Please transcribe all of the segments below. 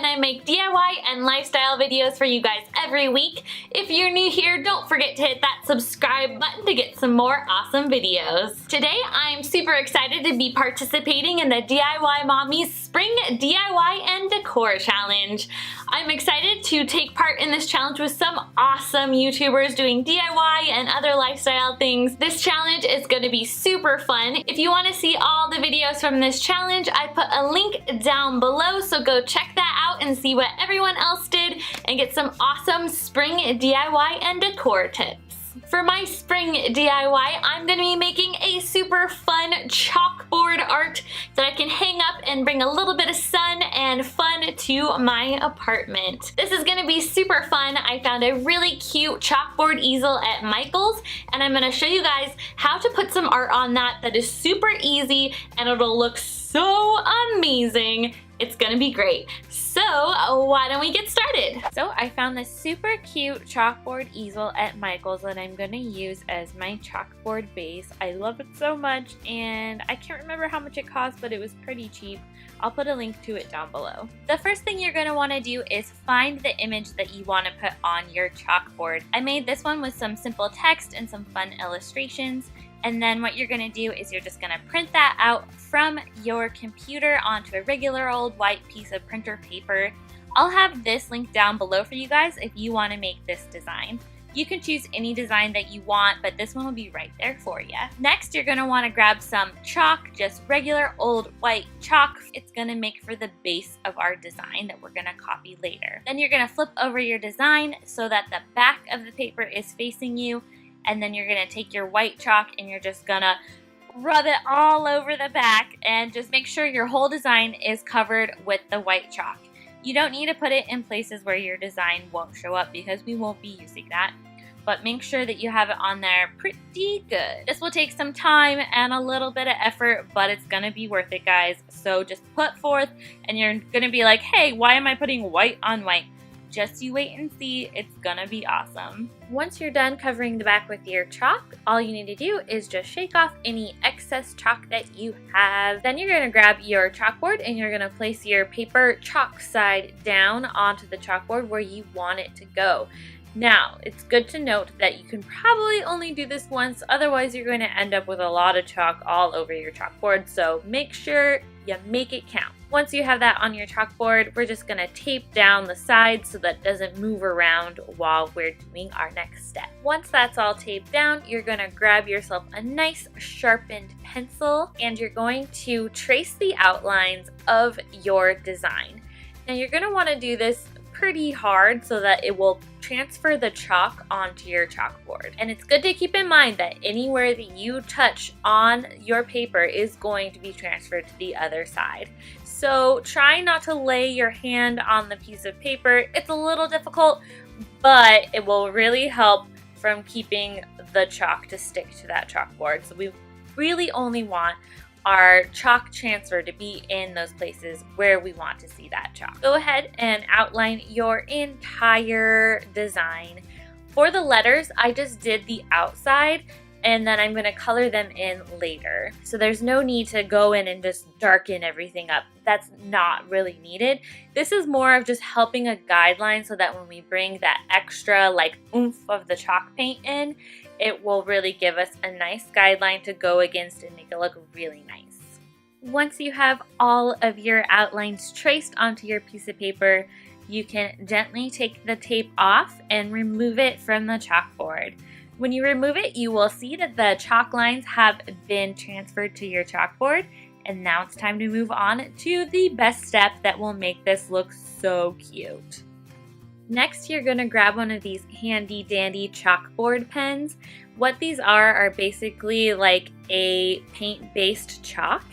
and I make DIY and lifestyle videos for you guys every week. If you're new here, don't forget to hit that subscribe button to get some more awesome videos. Today, I'm super excited to be participating in the DIY Mommy's Spring DIY and Decor Challenge. I'm excited to take part in this challenge with some awesome YouTubers doing DIY and other lifestyle things. This challenge is going to be super fun. If you want to see all the videos from this challenge, I put a link down below, so go check that out and see what everyone else did and get some awesome spring DIY and decor tips. For my spring DIY, I'm going to be making a super fun chalkboard art that I can hang up and bring a little bit of sun and fun to my apartment. This is going to be super fun. I found a really cute chalkboard easel at Michael's, and I'm going to show you guys how to put some art on that is super easy and it'll look so amazing. It's gonna be great. So why don't we get started? So I found this super cute chalkboard easel at Michael's that I'm gonna use as my chalkboard base. I love it so much, and I can't remember how much it cost, but it was pretty cheap. I'll put a link to it down below. The first thing you're gonna wanna do is find the image that you wanna put on your chalkboard. I made this one with some simple text and some fun illustrations. And then what you're gonna do is you're just gonna print that out from your computer onto a regular old white piece of printer paper. I'll have this link down below for you guys if you wanna make this design. You can choose any design that you want, but this one will be right there for you. Next, you're gonna wanna grab some chalk, just regular old white chalk. It's gonna make for the base of our design that we're gonna copy later. Then you're gonna flip over your design so that the back of the paper is facing you. And then you're gonna take your white chalk and you're just gonna rub it all over the back and just make sure your whole design is covered with the white chalk. You don't need to put it in places where your design won't show up because we won't be using that. But make sure that you have it on there pretty good. This will take some time and a little bit of effort, but it's gonna be worth it, guys. So just put forth, and you're gonna be like, hey, why am I putting white on white? Just you wait and see, it's gonna be awesome. Once you're done covering the back with your chalk, all you need to do is just shake off any excess chalk that you have. Then you're gonna grab your chalkboard and you're gonna place your paper chalk side down onto the chalkboard where you want it to go. Now, it's good to note that you can probably only do this once, otherwise you're going to end up with a lot of chalk all over your chalkboard, so make sure you make it count. Once you have that on your chalkboard, we're just going to tape down the sides so that it doesn't move around while we're doing our next step. Once that's all taped down, you're going to grab yourself a nice sharpened pencil and you're going to trace the outlines of your design. Now you're going to want to do this pretty hard so that it will transfer the chalk onto your chalkboard. And it's good to keep in mind that anywhere that you touch on your paper is going to be transferred to the other side. So try not to lay your hand on the piece of paper. It's a little difficult, but it will really help from keeping the chalk to stick to that chalkboard. So we really only want our chalk transfer to be in those places where we want to see that chalk. Go ahead and outline your entire design. For the letters, I just did the outside and then I'm going to color them in later. So there's no need to go in and just darken everything up. That's not really needed. This is more of just helping a guideline so that when we bring that extra like oomph of the chalk paint in, it will really give us a nice guideline to go against and make it look really nice. Once you have all of your outlines traced onto your piece of paper, you can gently take the tape off and remove it from the chalkboard. When you remove it, you will see that the chalk lines have been transferred to your chalkboard, and now it's time to move on to the best step that will make this look so cute. Next, you're going to grab one of these handy dandy chalkboard pens. What these are basically like a paint-based chalk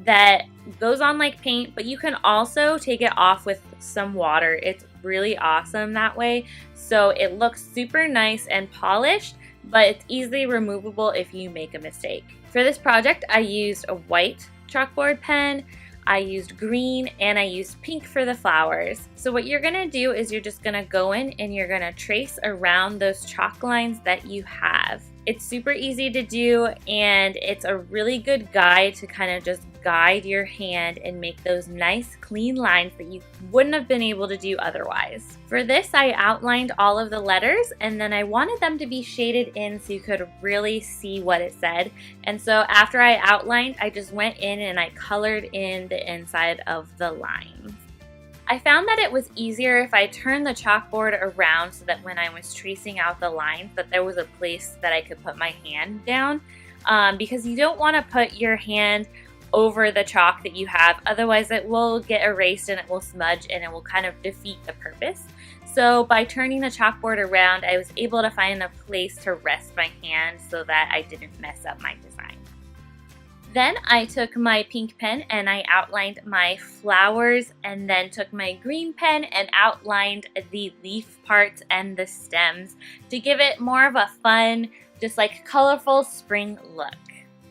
that goes on like paint, but you can also take it off with some water. It's really awesome that way. So it looks super nice and polished, but it's easily removable if you make a mistake. For this project, I used a white chalkboard pen, I used green, and I used pink for the flowers. So what you're gonna do is you're just gonna go in and you're gonna trace around those chalk lines that you have. It's super easy to do, and it's a really good guide to kind of just guide your hand and make those nice clean lines that you wouldn't have been able to do otherwise. For this, I outlined all of the letters, and then I wanted them to be shaded in so you could really see what it said. And so after I outlined, I just went in and I colored in the inside of the lines. I found that it was easier if I turned the chalkboard around so that when I was tracing out the lines that there was a place that I could put my hand down, because you don't want to put your hand over the chalk that you have, otherwise it will get erased and it will smudge and it will kind of defeat the purpose. So by turning the chalkboard around, I was able to find a place to rest my hand so that I didn't mess up my design. Then I took my pink pen and I outlined my flowers, and then took my green pen and outlined the leaf parts and the stems to give it more of a fun, just like colorful spring look.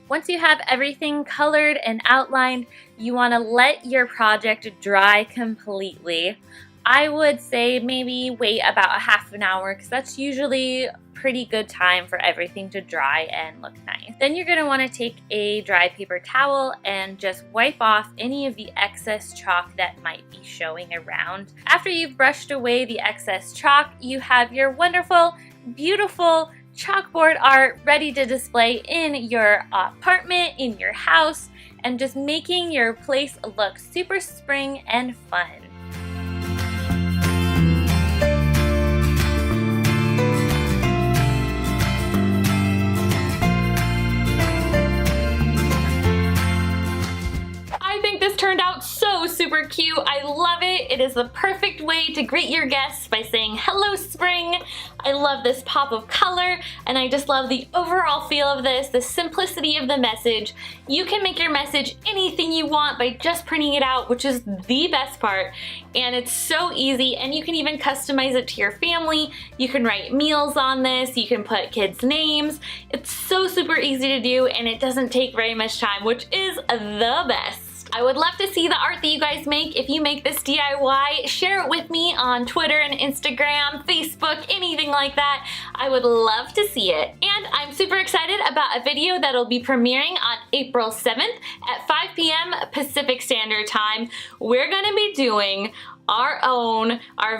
Once you have everything colored and outlined, you want to let your project dry completely. I would say maybe wait about a half an hour because that's usually pretty good time for everything to dry and look nice. Then you're going to want to take a dry paper towel and just wipe off any of the excess chalk that might be showing around. After you've brushed away the excess chalk, you have your wonderful, beautiful chalkboard art ready to display in your apartment, in your house, and just making your place look super spring and fun. Turned out so super cute. I love it. It is the perfect way to greet your guests by saying hello spring. I love this pop of color, and I just love the overall feel of this, the simplicity of the message. You can make your message anything you want by just printing it out, which is the best part, and it's so easy, and you can even customize it to your family. You can write meals on this, you can put kids' names. It's so super easy to do, and it doesn't take very much time, which is the best. I would love to see the art that you guys make. If you make this DIY, share it with me on Twitter and Instagram, Facebook, anything like that. I would love to see it. And I'm super excited about a video that'll be premiering on April 7th at 5 p.m. Pacific Standard Time. We're gonna be doing our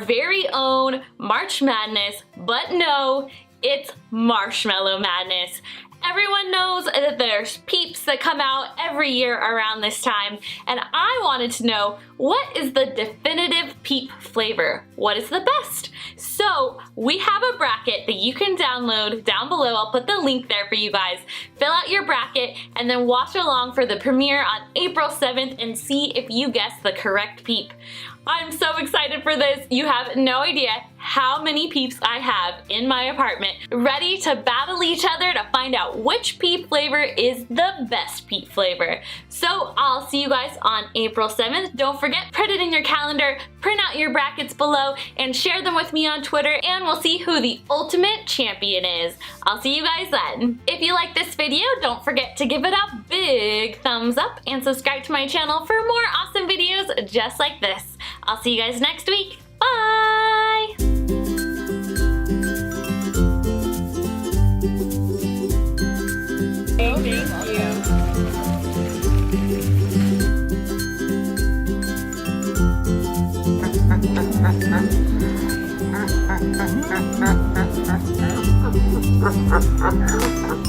very own March Madness, but no, it's Marshmallow Madness. Everyone knows that there's peeps that come out every year around this time, and I wanted to know, what is the definitive peep flavor? What is the best? So we have a bracket that you can download down below. I'll put the link there for you guys. Fill out your bracket and then watch along for the premiere on April 7th and see if you guess the correct peep. I'm so excited for this. You have no idea how many peeps I have in my apartment ready to battle each other to find out which peep flavor is the best peep flavor. So I'll see you guys on April 7th. Don't forget, put it in your calendar, print out your brackets below, and share them with me on Twitter, and we'll see who the ultimate champion is. I'll see you guys then. If you like this video, don't forget to give it a big thumbs up and subscribe to my channel for more awesome videos just like this. I'll see you guys next week. Bye! Thank you.